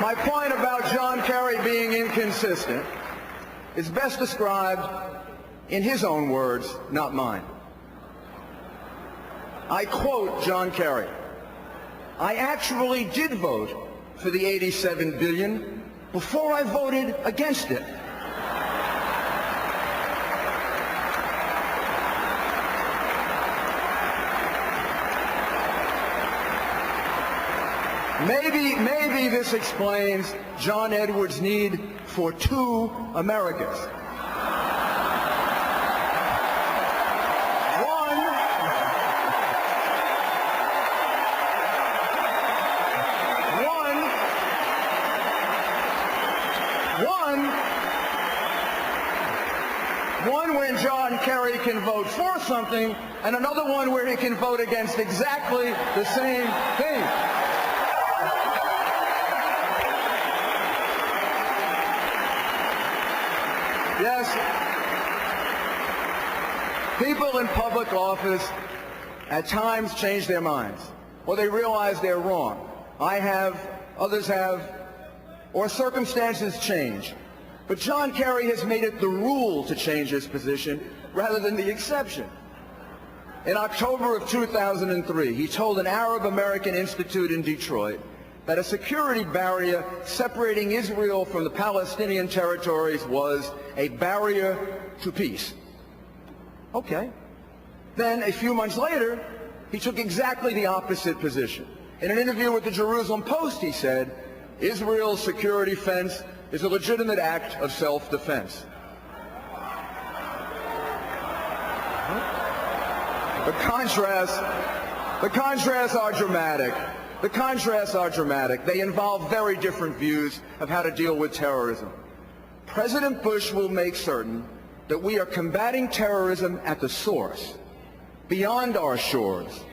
My point about John Kerry being inconsistent is best described in his own words, not mine. I quote John Kerry, "I actually did vote for the $87 billion before I voted against it." Maybe this explains John Edwards' need for two Americas. One when John Kerry can vote for something, and another one where he can vote against exactly the same thing. Yes, people in public office at times change their minds, or they realize they're wrong. I have, others have, or circumstances change. But John Kerry has made it the rule to change his position rather than the exception. In October of 2003, he told an Arab American Institute in Detroit that a security barrier separating Israel from the Palestinian territories was a barrier to peace. Okay. Then, a few months later, he took exactly the opposite position. In an interview with the Jerusalem Post, he said, "Israel's security fence is a legitimate act of self-defense." The contrasts are dramatic. The contrasts are dramatic. They involve very different views of how to deal with terrorism. President Bush will make certain that we are combating terrorism at the source, beyond our shores,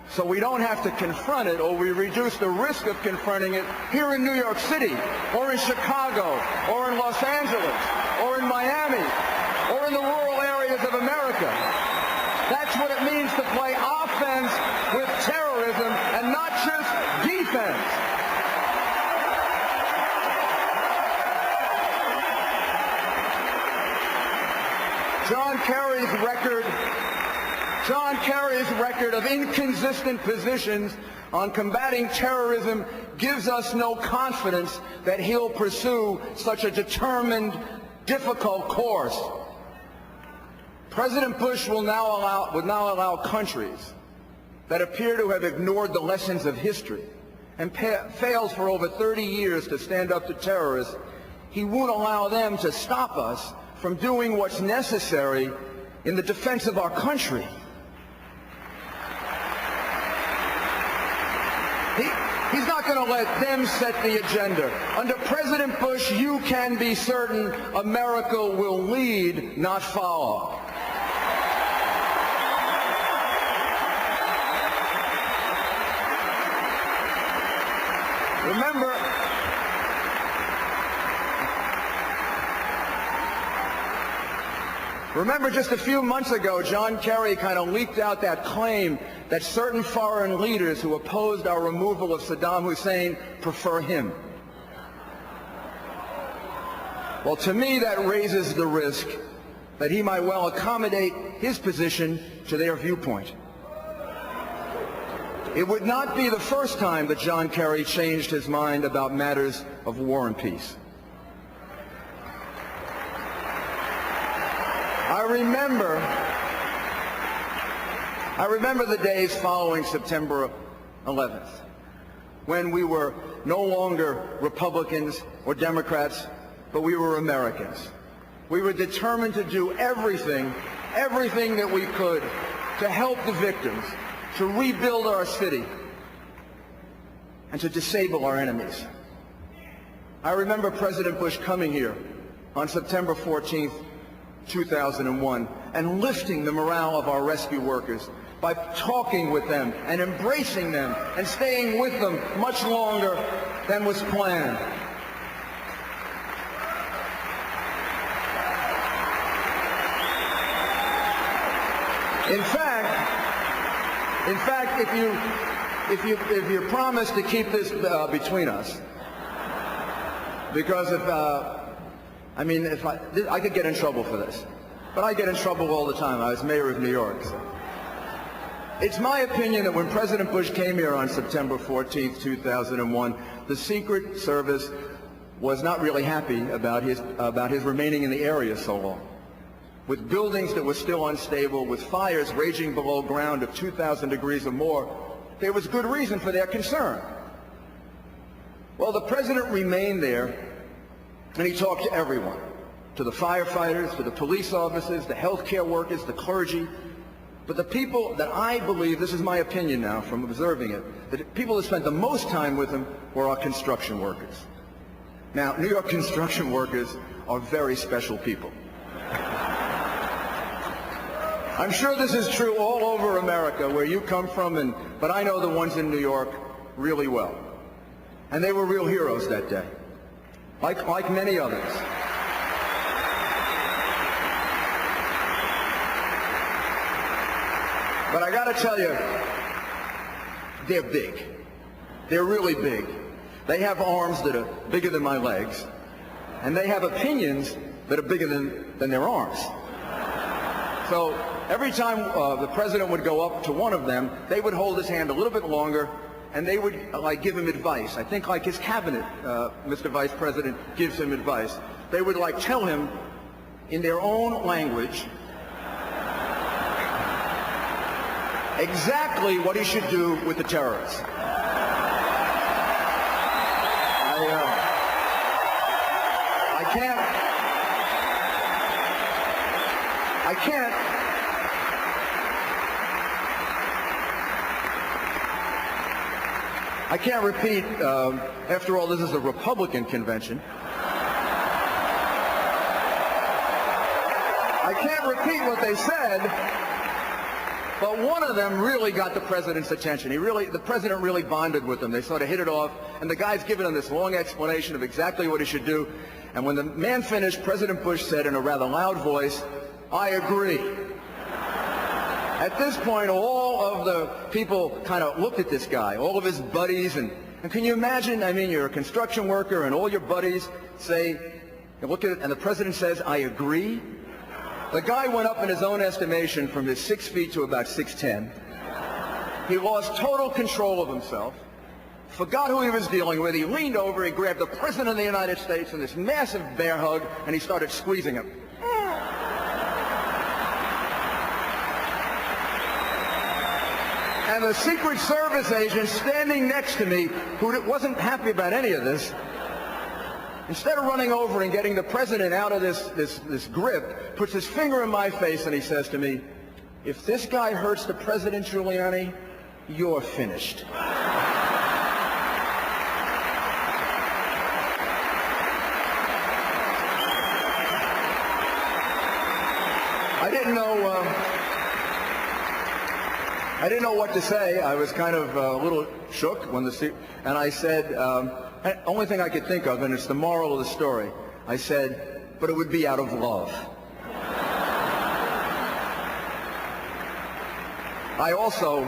so we don't have to confront it, or we reduce the risk of confronting it here in New York City, or in Chicago, or in Los Angeles, or in Miami, or in the rural areas of America. That's what it means to play offense with terrorism and not just defense. John Kerry's record of inconsistent positions on combating terrorism gives us no confidence that he'll pursue such a determined, difficult course. President Bush would now allow countries that appear to have ignored the lessons of history and failed for over 30 years to stand up to terrorists. He won't allow them to stop us from doing what's necessary in the defense of our country. He's not going to let them set the agenda. Under President Bush, you can be certain America will lead, not follow. Remember just a few months ago, John Kerry kind of leaked out that claim that certain foreign leaders who opposed our removal of Saddam Hussein prefer him. Well, to me, that raises the risk that he might well accommodate his position to their viewpoint. It would not be the first time that John Kerry changed his mind about matters of war and peace. I remember the days following September 11th, when we were no longer Republicans or Democrats, but we were Americans. We were determined to do everything that we could to help the victims, to rebuild our city, and to disable our enemies. I remember President Bush coming here on September 14th, 2001, and lifting the morale of our rescue workers by talking with them and embracing them and staying with them much longer than was planned. In fact, if you promise to keep this between us, Because if I could get in trouble for this, but I get in trouble all the time. I was mayor of New York. So. It's my opinion that when President Bush came here on September 14th, 2001, the Secret Service was not really happy about his remaining in the area so long. With buildings that were still unstable, with fires raging below ground of 2,000 degrees or more, there was good reason for their concern. Well, the president remained there, and he talked to everyone, to the firefighters, to the police officers, the healthcare workers, the clergy. But the people that I believe, this is my opinion now from observing it, that the people that spent the most time with him were our construction workers. Now, New York construction workers are very special people. I'm sure this is true all over America, where you come from, but I know the ones in New York really well. And they were real heroes that day, like many others. But I got to tell you, they're big. They're really big. They have arms that are bigger than my legs, and they have opinions that are bigger than their arms. So every time the president would go up to one of them, they would hold his hand a little bit longer, and they would give him advice. I think like his cabinet, Mr. Vice President, gives him advice. They would tell him in their own language exactly what he should do with the terrorists. I can't repeat, after all, this is a Republican convention. I can't repeat what they said, but one of them really got the president's attention. The president really bonded with them. They sort of hit it off, and the guy's giving him this long explanation of exactly what he should do. And when the man finished, President Bush said in a rather loud voice, "I agree." At this point, all of the people kind of looked at this guy, all of his buddies, and can you imagine, you're a construction worker and all your buddies say, look at it, and the president says, "I agree." The guy went up in his own estimation from his 6 feet to about 6'10". He lost total control of himself, forgot who he was dealing with. He leaned over, he grabbed the president of the United States in this massive bear hug, and he started squeezing him. And the Secret Service agent standing next to me, who wasn't happy about any of this, instead of running over and getting the president out of this grip, puts his finger in my face and he says to me, "If this guy hurts the president, Giuliani, you're finished." I didn't know what to say. I was kind of a little shook and I said, the only thing I could think of, and it's the moral of the story, I said, "But it would be out of love." I also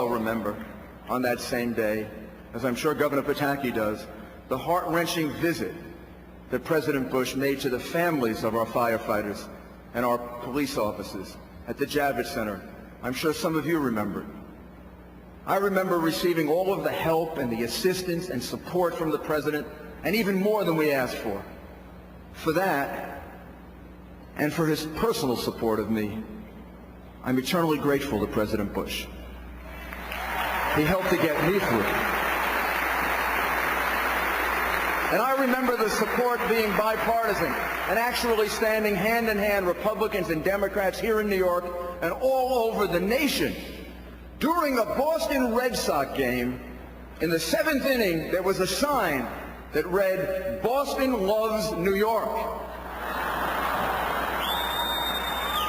remember on that same day, as I'm sure Governor Pataki does, the heart-wrenching visit that President Bush made to the families of our firefighters and our police officers at the Javits Center. I'm sure some of you remember. I remember receiving all of the help and the assistance and support from the president, and even more than we asked for. For that, and for his personal support of me, I'm eternally grateful to President Bush. He helped to get me through. And I remember the support being bipartisan and actually standing hand in hand, Republicans and Democrats here in New York and all over the nation. During a Boston Red Sox game, in the 7th inning, there was a sign that read, "Boston loves New York."